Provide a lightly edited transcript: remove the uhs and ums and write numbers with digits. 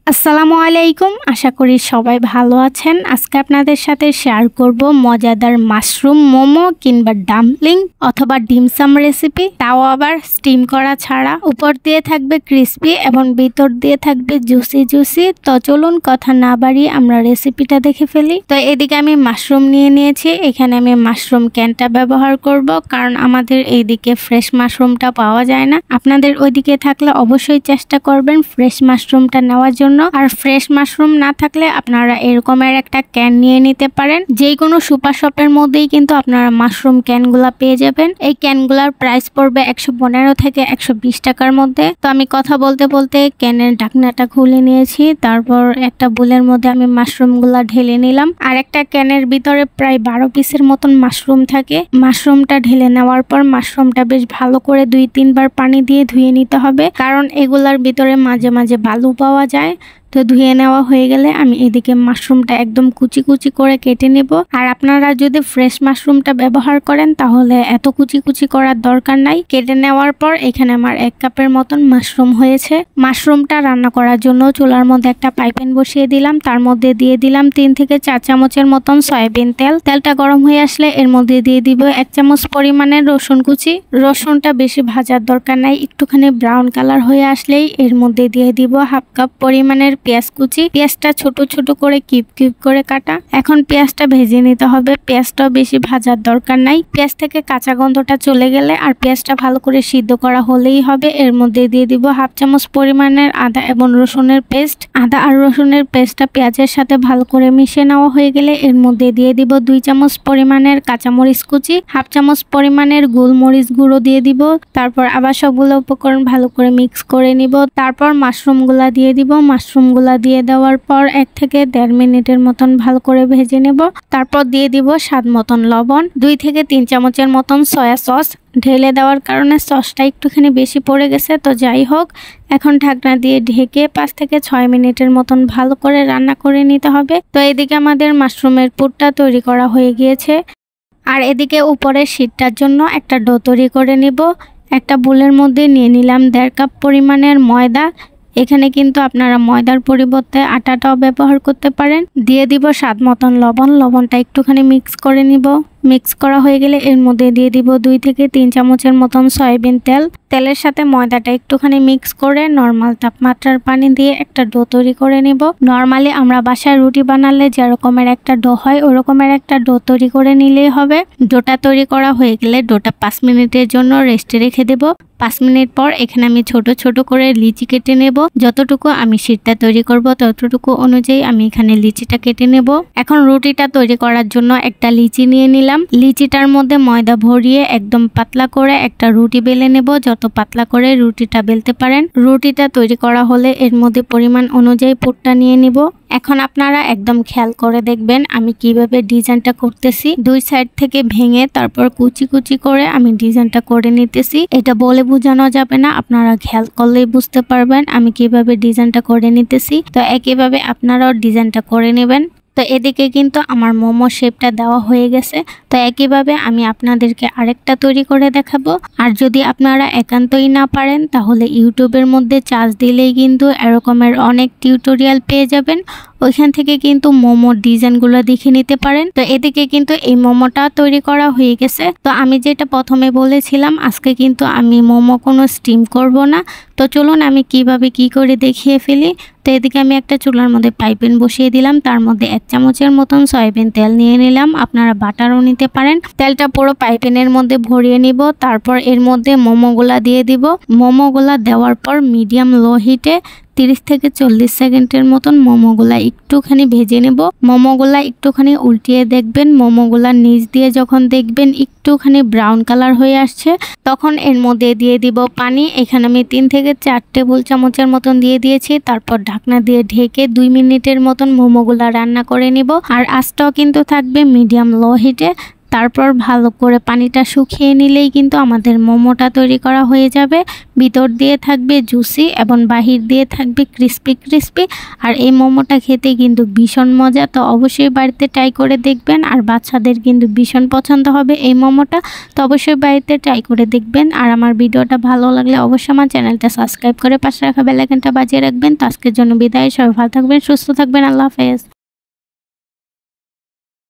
আসসালামু আলাইকুম, আশা করি সবাই ভালো আছেন। আজকে আপনাদের সাথে শেয়ার করব মজাদার মাশরুম মোমো কিংবা ডাম্পলিং অথবা ডিমসাম রেসিপি, তাও আবার স্টিম করা ছাড়া। উপর দিয়ে থাকবে ক্রিস্পি এবং ভিতর দিয়ে থাকবে জুসি জুসি। তো চলুন কথা না বাড়িয়ে আমরা রেসিপিটা দেখে ফেলি। তো এদিকে আমি মাশরুম নিয়ে নিয়েছি। এখানে আমি মাশরুম ক্যানটা ব্যবহার করব, কারণ আমাদের এইদিকে ফ্রেশ মাশরুমটা পাওয়া যায় না। আপনাদের ওইদিকে থাকলে অবশ্যই চেষ্টা করবেন ফ্রেশ মাশরুমটা নেওয়ার জন্য। আর ফ্রেশ মাশরুম না থাকলে আপনারা এরকমের একটা ক্যান নিয়ে নিতে পারেন। যে কোনো সুপার শপের মধ্যেই কিন্তু আপনারা মাশরুম ক্যানগুলা পেয়ে যাবেন। এই ক্যানগুলার প্রাইস পড়বে 115 থেকে 120 টাকার মধ্যে। তো আমি কথা বলতে বলতে ক্যানের ঢাকনাটা খুলে নিয়েছি। তারপর একটা বোলের মধ্যে আমি মাশরুমগুলা ঢেলে নিলাম। আর একটা ক্যানের ভিতরে প্রায় 12 পিসের মতন মাশরুম থাকে। মাশরুমটা ঢেলে নেওয়ার পর মাশরুমটা বেশ ভালো করে 2-3 বার পানি দিয়ে ধুয়ে নিতে হবে, কারণ এগুলার ভিতরে মাঝে মাঝে বালু পাওয়া যায়। তো ধুয়ে নেওয়া হয়ে গেলে আমি এদিকে মাশরুমটা একদম কুচি কুচি করে কেটে নেব। আর আপনারা যদি ফ্রেশ মাশরুমটা ব্যবহার করেন তাহলে এত কুচি কুচি করার দরকার নাই। কেটে নেওয়ার পর এখানে আমার 1 কাপের মতন মাশরুম হয়েছে। মাশরুমটা রান্না করার জন্য চুলার মধ্যে একটা পাইপ্যান বসিয়ে দিলাম। তার মধ্যে দিয়ে দিলাম 3 থেকে 4 চামচের মতন সয়াবিন তেল। তেলটা গরম হয়ে আসলে এর মধ্যে দিয়ে দিব 1 চামচ পরিমাণের রসুন কুচি। রসুনটা বেশি ভাজার দরকার নাই, একটুখানি ব্রাউন কালার হয়ে আসলেই এর মধ্যে দিয়ে দিব 1/2 কাপ পরিমাণের পেঁয়াজ কুচি। পেঁয়াজটা ছোট ছোট করে কিউব কিউব করে কাটা। এখন পেঁয়াজটা ভেজে নিতে হবে। পেঁয়াজটাও বেশি ভাজার দরকার নাই। পেঁয়াজ থেকে কাঁচা গন্ধটা চলে গেলে আর পেঁয়াজটা ভালো করে সিদ্ধ করা হলেই হবে। এর মধ্যে দিয়ে দিব 1/2 চামচ পরিমাণের আদা এবং রসুনের পেস্ট। আদা আর রসুনের পেস্টটা পেঁয়াজের সাথে ভালো করে মিশিয়ে নেওয়া হয়ে গেলে এর মধ্যে দিয়ে দিব 2 চামচ পরিমাণের কাঁচামরিচ কুচি, 1/2 চামচ পরিমাণের গোলমরিচ গুঁড়ো দিয়ে দিব। তারপর আবার সবগুলো উপকরণ ভালো করে মিক্স করে নিব। তারপর মাশরুমগুলা দিয়ে দিব। মাশরুমগুলা দিয়ে দেওয়ার পর 1 থেকে 1.5 মিনিটের মতন ভালো করে ভেজে নেব। তারপর দিয়ে দিব স্বাদ মতন লবণ, 2 থেকে 3 চামচের মতন সয়া সস। ঢেলে দেওয়ার কারণে সসটা একটুখানি বেশি পড়ে গেছে। তো যাই হোক, এখন ঢাকনা দিয়ে ঢেকে 5 থেকে 6 মিনিটের মতন ভালো করে রান্না করে নিতে হবে। তো এদিকে আমাদের মাশরুমের পুরটা তৈরি করা হয়ে গিয়েছে। আর এদিকে উপরের শীটটার জন্য একটা ডো তৈরি করে নিব। একটা বোলের মধ্যে নিয়ে নিলাম 1.5 কাপ পরিমাণের ময়দা। এখানে কিন্তু আপনারা ময়দার পরিবর্তে আটাটাও ব্যবহার করতে পারেন। দিয়ে দিব স্বাদ মতন লবণ। লবণটা একটুখানি মিক্স করে নিব। মিক্স করা হয়ে গেলে এর মধ্যে দিয়ে দিব 2 থেকে 3 চামচের মতন সয়াবিন তেল। তেলের সাথে ময়দাটা একটুখানি মিক্স করে নর্মাল তাপমাত্রার পানি দিয়ে একটা ডো তৈরি করে নিব। নর্মালি আমরা বাসায় রুটি বানালে যে রকমের একটা ডো হয় ওই রকমের একটা ডো তৈরি করে নিলেই হবে। ডোটা তৈরি করা হয়ে গেলে ডোটা 5 মিনিটের জন্য রেস্টে রেখে দেব। 5 মিনিট পর এখানে আমি ছোট ছোট করে লিচি কেটে নেব। যতটুকু আমি শীটটা তৈরি করব ততটুকু অনুযায়ী আমি এখানে লিচিটা কেটে নেব। এখন রুটিটা তৈরি করার জন্য একটা লিচি নিয়ে নিলাম। লিচিটার মধ্যে ময়দা ভরিয়ে একদম পাতলা করে একটা রুটি বেলে নেব। যত পাতলা করে রুটিটা বেলতে পারেন। রুটিটা তৈরি করা হলে এর মধ্যে পরিমাণ অনুযায়ী পুরটা নিয়ে নিব। এখন আপনারা একদম খেয়াল করে দেখবেন আমি কিভাবে ডিজাইনটা করতেছি। 2 সাইড থেকে ভেঙে তারপর কুচি কুচি করে আমি ডিজাইনটা করে নিতেছি। এটা বলে বোঝানো যাবে না, আপনারা খেয়াল করলেই বুঝতে পারবেন আমি কিভাবে ডিজাইনটা করে নিতেছি। তো একইভাবে আপনারাও ডিজাইনটা করে নেবেন। তো এদিকে কিন্তু আমার মোমো শেপটা দেওয়া হয়ে গেছে। তো একইভাবে আমি আপনাদেরকে আরেকটা তৈরি করে দেখাবো। আর যদি আপনারা একান্তই না পারেন তাহলে ইউটিউবের মধ্যে চার্জ দিলেই কিন্তু এরকমের অনেক টিউটোরিয়াল পেয়ে যাবেন। ওইখান থেকে কিন্তু মোমোর ডিজাইনগুলো দেখে নিতে পারেন। তো এদিকে কিন্তু এই মোমোটা তৈরি করা হয়ে গেছে। তো আমি যেটা প্রথমে বলেছিলাম আজকে কিন্তু আমি মোমো কোনো স্টিম করব না। তো চলুন আমি কিভাবে কি করে দেখিয়ে ফেলি। তো এদিকে আমি একটা চুলার মধ্যে পাইপ্যান বসিয়ে দিলাম। তার মধ্যে 1 চামচের মতন সয়াবিন তেল নিয়ে নিলাম। আপনারা বাটারও নিতে পারেন। তেলটা পুরো পাইপ্যানের মধ্যে ভরিয়ে নিব। তারপর এর মধ্যে মোমোগুলা দিয়ে দিব। মোমোগুলা দেওয়ার পর মিডিয়াম লো হিটে 30 থেকে 40 সেকেন্ডের মতন মোমোগুলা একটুখানি ভেজে নেব। মোমোগুলা একটুখানি উল্টিয়ে দেখবেন। মোমোগুলার নিচ দিয়ে যখন দেখবেন একটুখানি ব্রাউন কালার হয়ে আসছে তখন এর মধ্যে দিয়ে দিব পানি। এখানে আমি 3 থেকে 4 টেবিল চামচের মতন দিয়ে দিয়েছি। তারপর ঢাকনা দিয়ে ঢেকে 2 মিনিটের মতন মোমোগুলা রান্না করে নিব। আর আঁচটাও কিন্তু থাকবে মিডিয়াম লো হিটে। তারপর ভালো করে পানিটা শুকিয়ে নিলেই কিন্তু আমাদের মোমোটা তৈরি করা হয়ে যাবে। ভিতর দিয়ে থাকবে জুসি এবং বাহির দিয়ে থাকবে ক্রিস্পি। আর এই মোমোটা খেতে কিন্তু ভীষণ মজা। তো অবশ্যই বাড়িতে ট্রাই করে দেখবেন। আর বাচ্চাদের কিন্তু ভীষণ পছন্দ হবে এই মোমোটা। তো অবশ্যই বাড়িতে ট্রাই করে দেখবেন। আর আমার ভিডিওটা ভালো লাগলে অবশ্যই আমার চ্যানেলটা সাবস্ক্রাইব করে পাশে রাখা বেল আইকনটা বাজিয়ে রাখবেন। তো আজকের জন্য বিদায়। সবাই ভালো থাকবেন, সুস্থ থাকবেন। আল্লাহ হাফেজ।